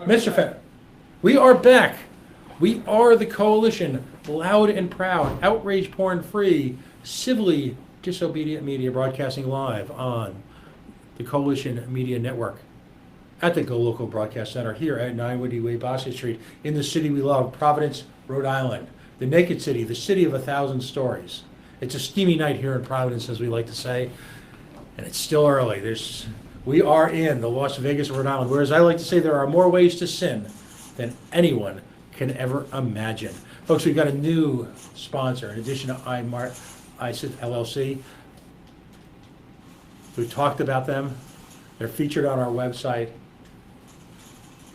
Mr. Fenn, we are back. We are the coalition, loud and proud, outrage porn free, civilly disobedient media, broadcasting live on the Coalition Media Network at the Go Local Broadcast Center here at 9 Way Boston Street in the city we love, Providence, Rhode Island. The naked city, the city of 1,000 stories. It's a steamy night here in Providence, as we like to say, and it's still early. We are in the Las Vegas, Rhode Island, whereas I like to say there are more ways to sin than anyone can ever imagine. Folks, we've got a new sponsor in addition to ISIT LLC. We've talked about them. They're featured on our website.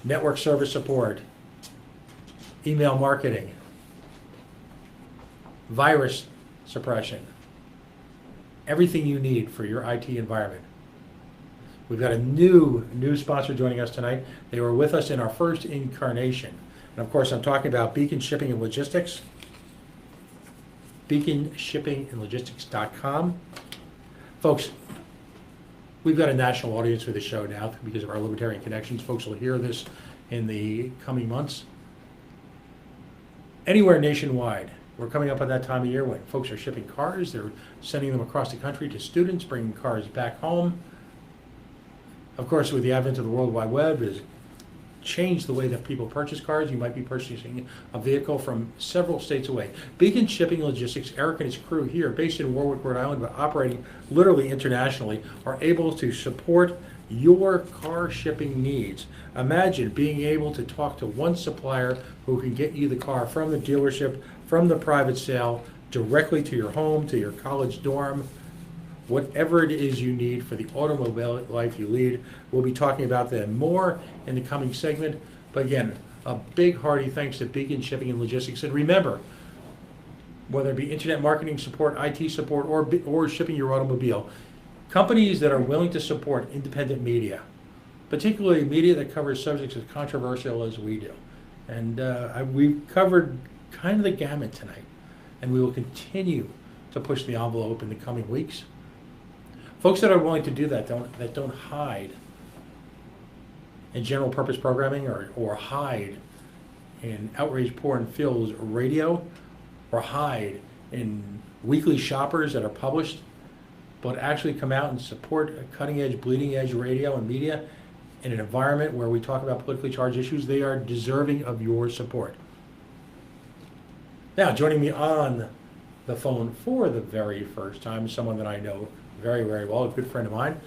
Network service support, email marketing, virus suppression, everything you need for your IT environment. We've got a new sponsor joining us tonight. They were with us in our first incarnation. And of course, I'm talking about Beacon Shipping and Logistics, beaconshippingandlogistics.com. Folks, we've got a national audience for the show now because of our Libertarian connections. Folks will hear this in the coming months. Anywhere nationwide, we're coming up at that time of year when folks are shipping cars. They're sending them across the country to students, bringing cars back home. Of course, with the advent of the World Wide Web, has changed the way that people purchase cars. You might be purchasing a vehicle from several states away. Beacon Shipping Logistics, Eric and his crew here, based in Warwick, Rhode Island, but operating literally internationally, are able to support your car shipping needs. Imagine being able to talk to one supplier who can get you the car from the dealership, from the private sale, directly to your home, to your college dorm, whatever it is you need for the automobile life you lead. We'll be talking about that more in the coming segment. But again, a big hearty thanks to Beacon Shipping and Logistics. And remember, whether it be internet marketing support, IT support, or shipping your automobile, companies that are willing to support independent media, particularly media that covers subjects as controversial as we do. And we've covered kind of the gamut tonight, and we will continue to push the envelope in the coming weeks. Folks that are willing to do that don't hide in general purpose programming or hide in outrage porn fills radio or hide in weekly shoppers that are published, but actually come out and support cutting edge, bleeding edge radio and media in an environment where we talk about politically charged issues. They are deserving of your support. Now, joining me on the phone for the very first time, someone that I know very, very well, a good friend of mine.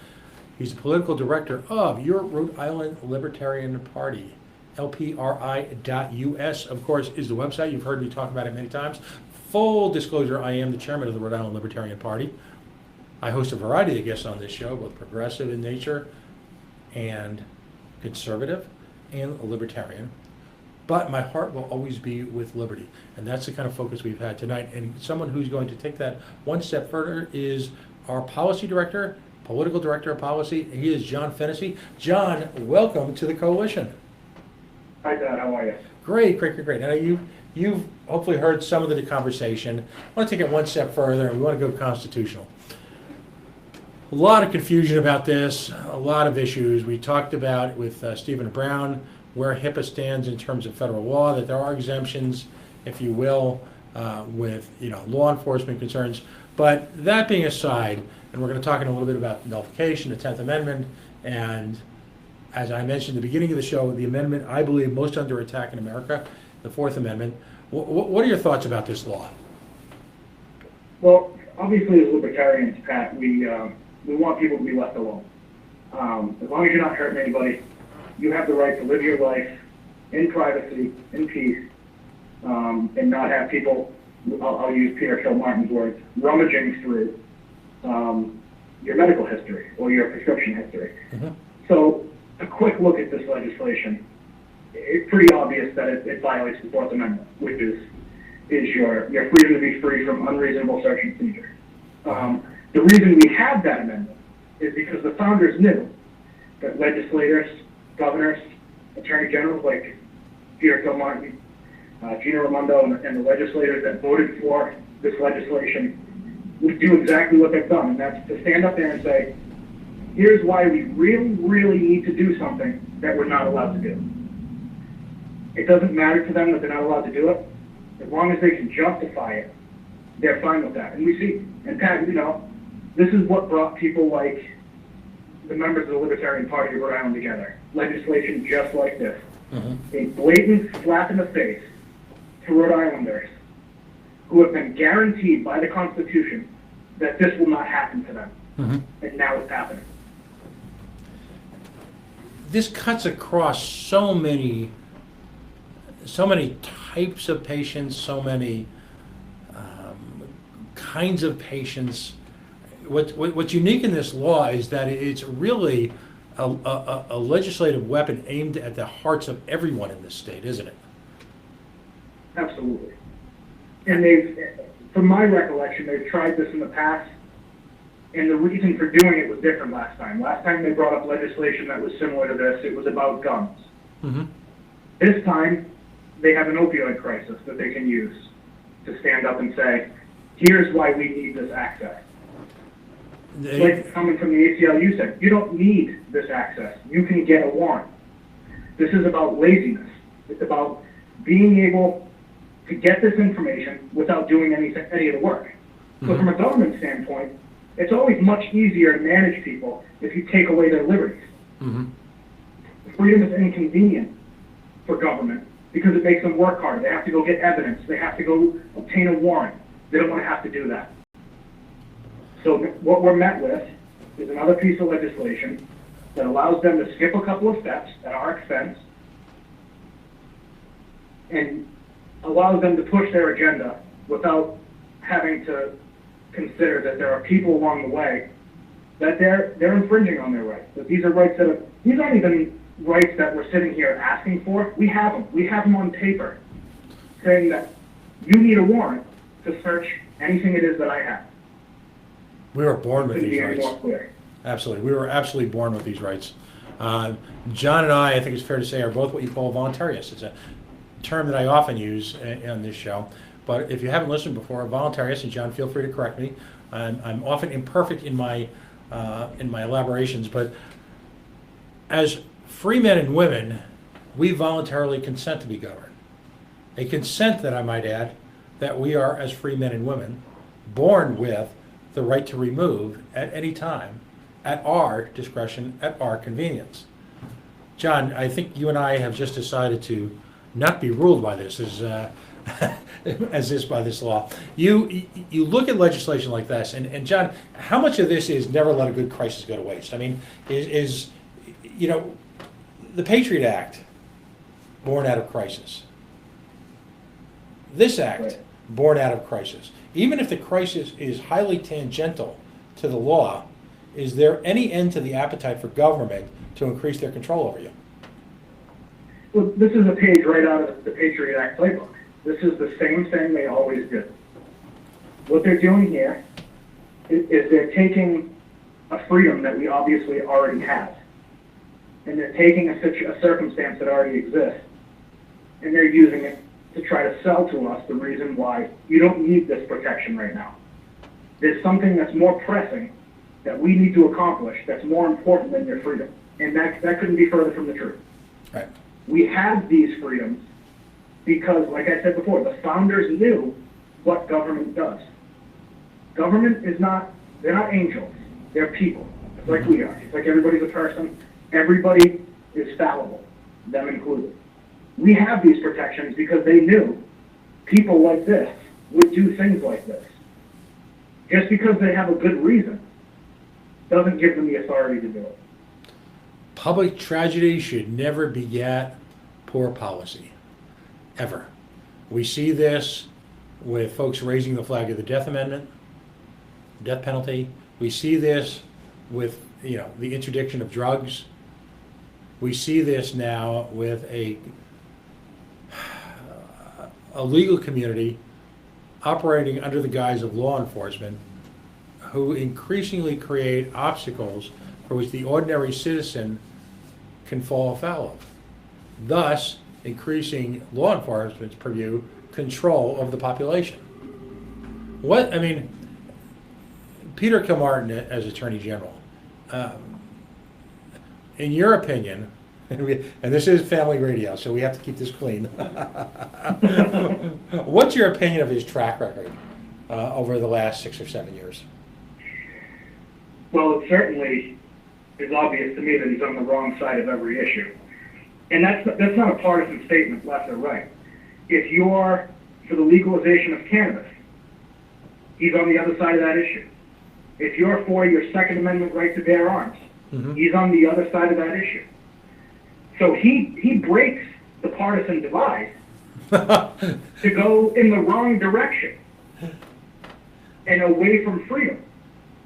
He's the political director of your Rhode Island Libertarian Party. LPRI.us, of course, is the website. You've heard me talk about it many times. Full disclosure, I am the chairman of the Rhode Island Libertarian Party. I host a variety of guests on this show, both progressive in nature and conservative and libertarian. But my heart will always be with liberty. And that's the kind of focus we've had tonight. And someone who's going to take that one step further is our policy director, political director of policy. He is John Fennessy. John, welcome to the coalition. Hi, Dad. How are you? Great. Now, you've hopefully heard some of the conversation. I want to take it one step further, and we want to go constitutional. A lot of confusion about this, a lot of issues. We talked about with Stephen Brown where HIPAA stands in terms of federal law, that there are exemptions, if you will, with law enforcement concerns. But that being aside, and we're going to talk in a little bit about nullification, the 10th Amendment, and as I mentioned at the beginning of the show, the amendment I believe most under attack in America, the 4th Amendment. What are your thoughts about this law? Well, obviously as libertarians, Pat, we want people to be left alone. As long as you're not hurting anybody, you have the right to live your life in privacy, in peace, and not have people, I'll use Peter Kilmartin's words, rummaging through your medical history or your prescription history. Mm-hmm. So a quick look at this legislation, it's pretty obvious that it violates the 4th Amendment, which is your freedom to be free from unreasonable search and seizure. The reason we have that amendment is because the founders knew that legislators, governors, attorney generals like Peter Kilmartin, Gina Raimondo, and the legislators that voted for this legislation would do exactly what they've done, and that's to stand up there and say, here's why we really, really need to do something that we're not allowed to do. It doesn't matter to them that they're not allowed to do it. As long as they can justify it, they're fine with that. And we see, and Pat, this is what brought people like the members of the Libertarian Party of RI together. Legislation just like this. A blatant slap in the face to Rhode Islanders who have been guaranteed by the Constitution that this will not happen to them. And now it's happening. This cuts across so many types of patients, so many kinds of patients. What's unique in this law is that it's really a legislative weapon aimed at the hearts of everyone in this state, isn't it? Absolutely. And from my recollection, they've tried this in the past, and the reason for doing it was different last time. Last time they brought up legislation that was similar to this. It was about guns. This time, they have an opioid crisis that they can use to stand up and say, here's why we need this access. Like coming from the ACLU said, you don't need this access. You can get a warrant. This is about laziness. It's about being able to get this information without doing any of the work. So from a government standpoint, it's always much easier to manage people if you take away their liberties. Freedom is inconvenient for government because it makes them work hard. They have to go get evidence. They have to go obtain a warrant. They don't want to have to do that. So what we're met with is another piece of legislation that allows them to skip a couple of steps at our expense and allows them to push their agenda without having to consider that there are people along the way that they're infringing on their rights. That these are rights these aren't even rights that we're sitting here asking for. We have them. We have them on paper saying that you need a warrant to search anything it is that I have. We were born with these rights. Absolutely. We were absolutely born with these rights. John and I think it's fair to say, are both what you call voluntarists. It's a term that I often use on this show. But if you haven't listened before, voluntarist, and John, feel free to correct me. I'm often imperfect in my elaborations, but as free men and women, we voluntarily consent to be governed. A consent that I might add, that we are, as free men and women, born with the right to remove at any time, at our discretion, at our convenience. John, I think you and I have just decided to not be ruled by this by this law. You look at legislation like this, and John, how much of this is never let a good crisis go to waste? I mean, is the Patriot Act born out of crisis? This act born out of crisis. Even if the crisis is highly tangential to the law, is there any end to the appetite for government to increase their control over you? Well, this is a page right out of the Patriot Act playbook. This is the same thing they always did. What they're doing here is they're taking a freedom that we obviously already have, and they're taking a circumstance that already exists, and they're using it to try to sell to us the reason why you don't need this protection right now. There's something that's more pressing that we need to accomplish that's more important than your freedom. And that couldn't be further from the truth. Right. We have these freedoms because, like I said before, the founders knew what government does. Government is they're not angels. They're people. It's like we are. It's like everybody's a person. Everybody is fallible, them included. We have these protections because they knew people like this would do things like this. Just because they have a good reason doesn't give them the authority to do it. Public tragedy should never beget poor policy, ever. We see this with folks raising the flag of the death amendment, death penalty. We see this with the interdiction of drugs. We see this now with a legal community operating under the guise of law enforcement who increasingly create obstacles for which the ordinary citizen can fall afoul of, thus increasing law enforcement's purview control of the population. Peter Kilmartin as Attorney General, in your opinion, And this is family radio, so we have to keep this clean. What's your opinion of his track record over the last 6 or 7 years? Well, it certainly is obvious to me that he's on the wrong side of every issue. And that's not a partisan statement, left or right. If you're for the legalization of cannabis, he's on the other side of that issue. If you're for your Second Amendment right to bear arms, he's on the other side of that issue. So he breaks the partisan divide to go in the wrong direction and away from freedom.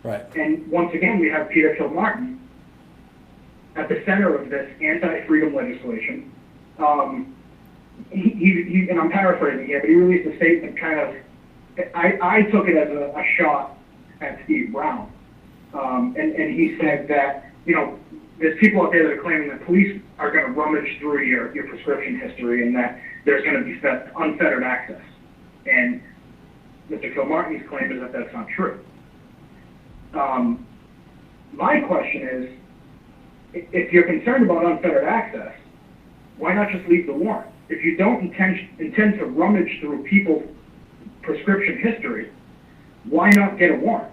Right. And once again, we have Peter Kilmartin at the center of this anti-freedom legislation. He, and I'm paraphrasing here, but he released a statement kind of, I took it as a shot at Steve Brown. And he said that, you know, there's people out there that are claiming that police are going to rummage through your prescription history and that there's going to be unfettered access. And Mr. Kilmartin's claim is that that's not true. My question is, if you're concerned about unfettered access, why not just leave the warrant? If you don't intend to rummage through people's prescription history, why not get a warrant?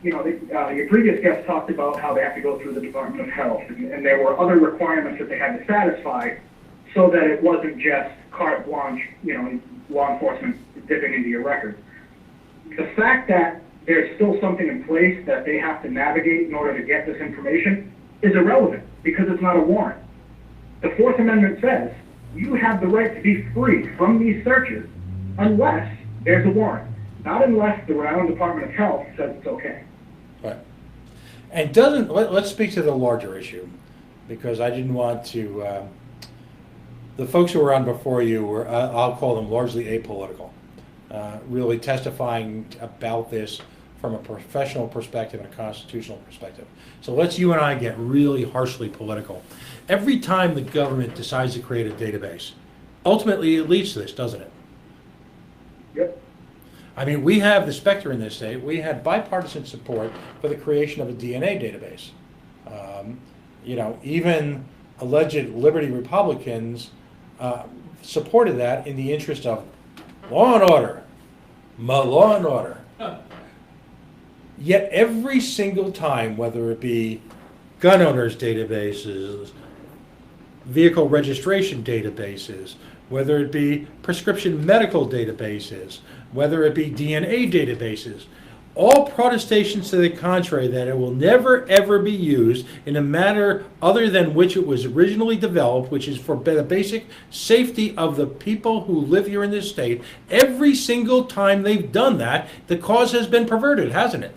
Your previous guest talked about how they have to go through the Department of Health, and there were other requirements that they had to satisfy so that it wasn't just carte blanche, law enforcement dipping into your records. The fact that there's still something in place that they have to navigate in order to get this information is irrelevant because it's not a warrant. The Fourth Amendment says you have the right to be free from these searches unless there's a warrant, not unless the Rhode Island Department of Health says it's okay. Right. And let's speak to the larger issue, because I didn't want to, the folks who were on before you were, I'll call them largely apolitical, really testifying about this from a professional perspective and a constitutional perspective. So let's you and I get really harshly political. Every time the government decides to create a database, ultimately it leads to this, doesn't it? Yep. I mean, we have the specter in this state. We had bipartisan support for the creation of a DNA database. Even alleged liberty Republicans supported that in the interest of law and order, law and order. Yet every single time, whether it be gun owners databases, vehicle registration databases, whether it be prescription medical databases, whether it be DNA databases, all protestations to the contrary that it will never ever be used in a manner other than which it was originally developed, which is for the basic safety of the people who live here in this state. Every single time they've done that, the cause has been perverted, hasn't it?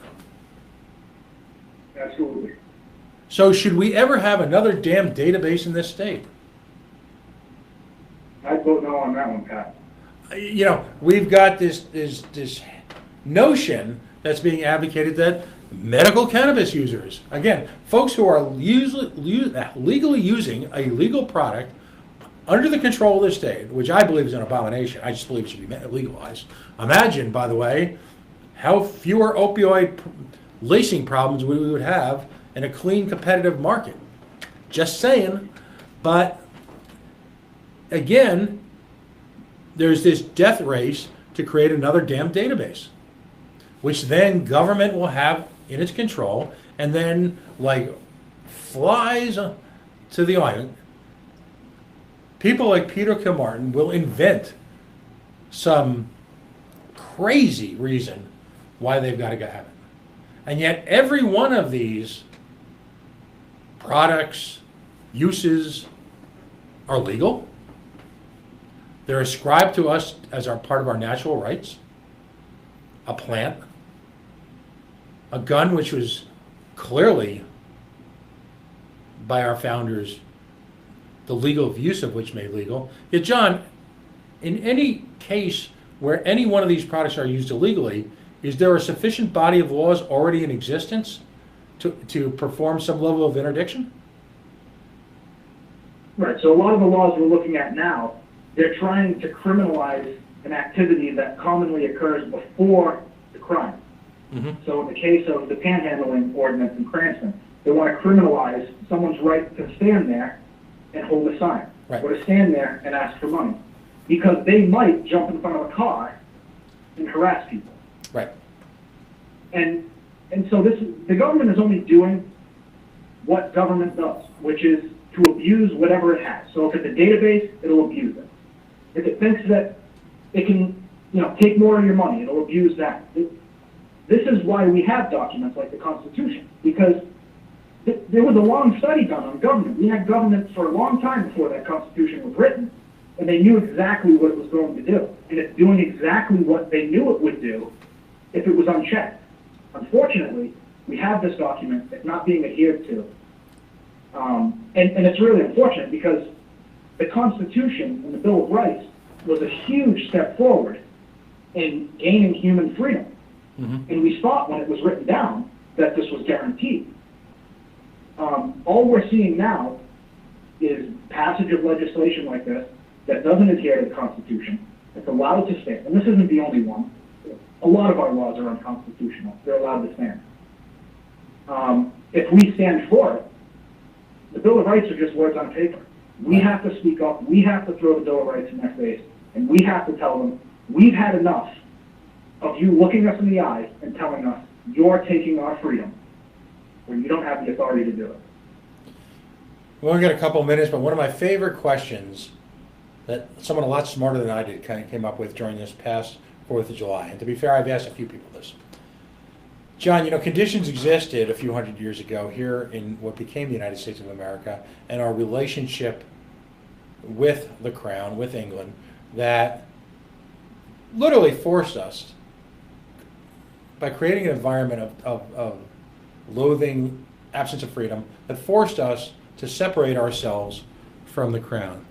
Absolutely. So should we ever have another damn database in this state? I'd vote no on that one, Pat. We've got this notion that's being advocated that medical cannabis users, again, folks who are legally using a legal product under the control of the state, which I believe is an abomination. I just believe it should be legalized. Imagine, by the way, how fewer opioid lacing problems we would have in a clean, competitive market. Just saying. But again, there's this death race to create another damn database, which then government will have in its control, and then like flies to the island. People like Peter Kilmartin will invent some crazy reason why they've got to go have it. And yet every one of these products, uses, are legal. They're ascribed to us as our part of our natural rights. A plant, a gun, which was clearly by our founders, the legal use of which made legal. Yet, John, in any case where any one of these products are used illegally, is there a sufficient body of laws already in existence to perform some level of interdiction? Right, so a lot of the laws we're looking at now, they're trying to criminalize an activity that commonly occurs before the crime. Mm-hmm. So in the case of the panhandling ordinance in Cranston, They want to criminalize someone's right to stand there and hold a sign, Right. or to stand there and ask for money, because they might jump in front of a car and harass people. Right. And so the government is only doing what government does, which is to abuse whatever it has. So if it's a database, it'll abuse it. If it thinks that it can, take more of your money, it'll abuse that. This is why we have documents like the Constitution, because there was a long study done on government. We had government for a long time before that Constitution was written, and they knew exactly what it was going to do. And it's doing exactly what they knew it would do if it was unchecked. Unfortunately, we have this document that's not being adhered to. And it's really unfortunate, because the Constitution and the Bill of Rights was a huge step forward in gaining human freedom. Mm-hmm. And we thought when it was written down that this was guaranteed. All we're seeing now is passage of legislation like this that doesn't adhere to the Constitution, that's allowed to stand. And this isn't the only one. A lot of our laws are unconstitutional. They're allowed to stand. If we stand for it, the Bill of Rights are just words on paper. We have to speak up. We have to throw the Bill of Rights in their face. And we have to tell them, we've had enough of you looking us in the eyes and telling us you're taking our freedom when you don't have the authority to do it. We only got a couple of minutes, but one of my favorite questions that someone a lot smarter than I did kind of came up with during this past 4th of July. And to be fair, I've asked a few people this. John, conditions existed a few hundred years ago here in what became the United States of America, and our relationship with the Crown, with England, that literally forced us, by creating an environment of loathing, absence of freedom, that forced us to separate ourselves from the Crown.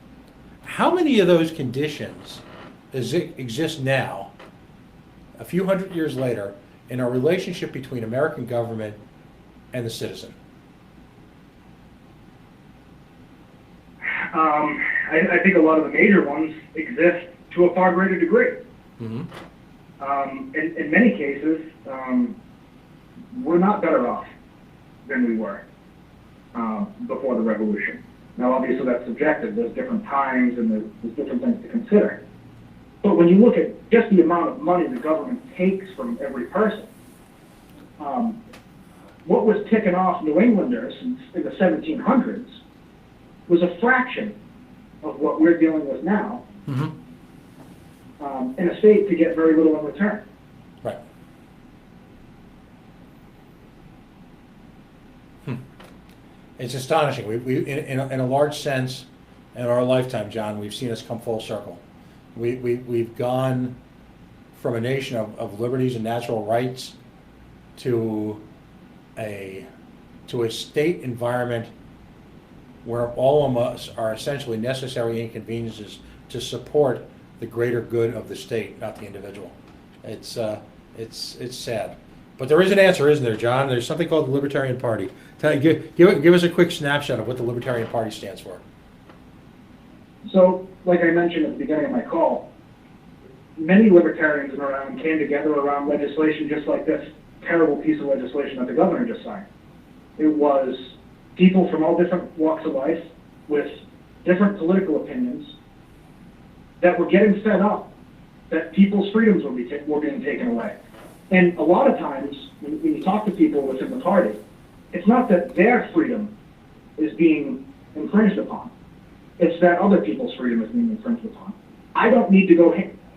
How many of those conditions exist now, a few hundred years later, in our relationship between American government and the citizen? I think a lot of the major ones exist to a far greater degree. Mm-hmm. In many cases, we're not better off than we were before the revolution. Now, obviously, that's subjective. There's different times and there's different things to consider. But when you look at just the amount of money the government takes from every person, what was ticking off New Englanders in the 1700s was a fraction of what we're dealing with now, Mm-hmm. In a state to get very little in return. Right. It's astonishing. In a large sense, in our lifetime, John, we've seen us come full circle. We've gone from a nation of liberties and natural rights to a state environment where all of us are essentially necessary inconveniences to support the greater good of the state, not the individual. It's sad. But there is an answer, isn't there, John? There's something called the Libertarian Party. Give us a quick snapshot of what the Libertarian Party stands for. So, like I mentioned at the beginning of my call, many libertarians around came together around legislation just like this terrible piece of legislation that the governor just signed. It was people from all different walks of life with different political opinions that were getting fed up that people's freedoms were being taken away. And a lot of times, when you talk to people within the party, it's not that their freedom is being infringed upon. It's that other people's freedom is being infringed upon. I don't need to go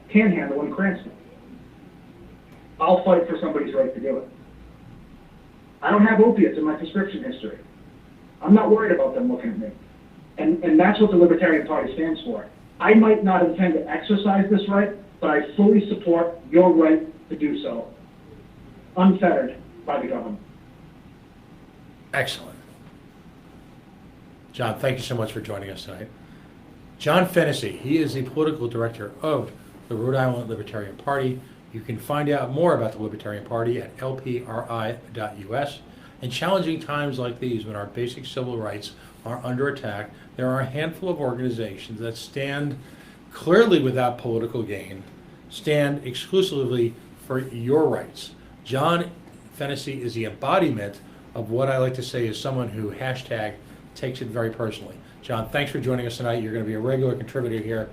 panhandle in Cranston. I'll fight for somebody's right to do it. I don't have opiates in my prescription history. I'm not worried about them looking at me. And that's what the Libertarian Party stands for. I might not intend to exercise this right, but I fully support your right to do so, unfettered by the government. Excellent. John, thank you so much for joining us tonight. John Fennessy, he is the political director of the Rhode Island Libertarian Party. You can find out more about the Libertarian Party at lpri.us. In challenging times like these, when our basic civil rights are under attack, there are a handful of organizations that stand clearly without political gain, stand exclusively for your rights. John Fennessy is the embodiment of what I like to say is someone who hashtag takes it very personally. John, thanks for joining us tonight. You're going to be a regular contributor here.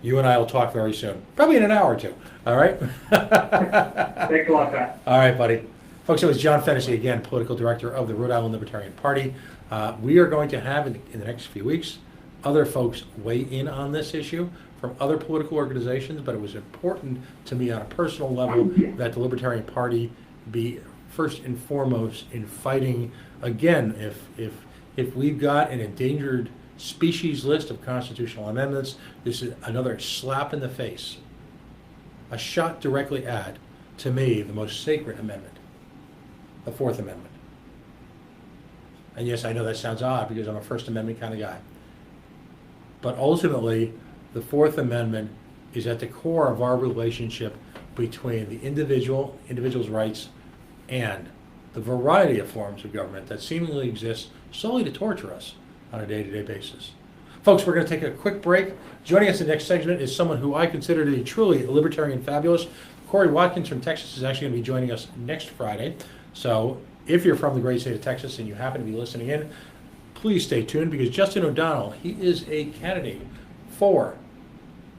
You and I will talk very soon, probably in an hour or two. All right? Thanks a lot, Pat. All right, buddy. Folks, it was John Fennessy, again, political director of the Rhode Island Libertarian Party. We are going to have, in the next few weeks, other folks weigh in on this issue from other political organizations, but it was important to me on a personal level that the Libertarian Party be first and foremost in fighting, again, if we've got an endangered species list of constitutional amendments, this is another slap in the face, a shot directly at, to me, the most sacred amendment, the Fourth Amendment. And yes, I know that sounds odd because I'm a First Amendment kind of guy. But ultimately, the Fourth Amendment is at the core of our relationship between the individual's rights, and the variety of forms of government that seemingly exist solely to torture us on a day-to-day basis. Folks, we're going to take a quick break. Joining us in the next segment is someone who I consider to be truly libertarian fabulous. Corey Watkins from Texas is actually going to be joining us next Friday. So if you're from the great state of Texas and you happen to be listening in, please stay tuned, because Justin O'Donnell, he is a candidate for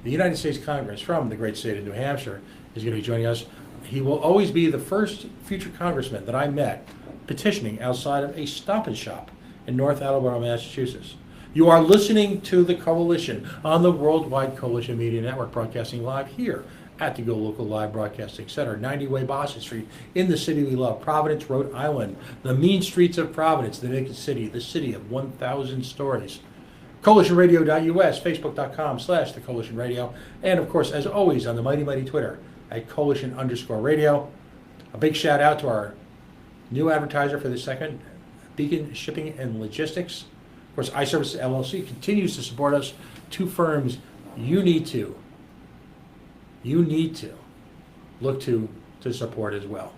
the United States Congress from the great state of New Hampshire, is going to be joining us. He will always be the first future congressman that I met petitioning outside of a Stop and Shop in North Attleboro, Massachusetts. You are listening to The Coalition on the Worldwide Coalition Media Network, broadcasting live here at the Go Local Live Broadcasting Center, 90 Way Boston Street, in the city we love, Providence, Rhode Island, the mean streets of Providence, the naked city, the city of 1,000 stories. CoalitionRadio.us, Facebook.com/The Coalition Radio, and of course, as always, on the mighty, mighty Twitter at Coalition_Radio. A big shout out to our new advertiser for this second, Beacon Shipping and Logistics. Of course, iServices LLC continues to support us. Two firms you need to look to support as well.